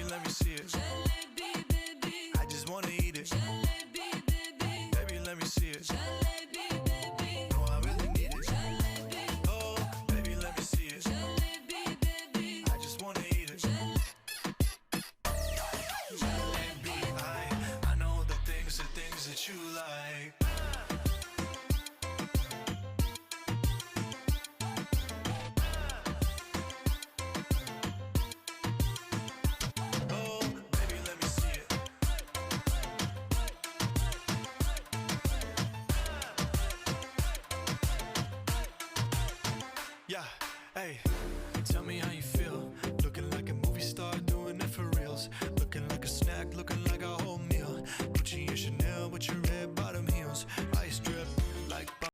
let me see it. Jalebi, baby. I just wanna eat it. Jalebi, baby. Baby, let me see it. Jalebi, baby. Oh, I really need it. Jalebi. Oh, baby, let me see it. Jalebi, baby. I just wanna eat it. Jalebi. I know the things that you like. Oh, baby, let me see it. Yeah, hey, tell me how you feel.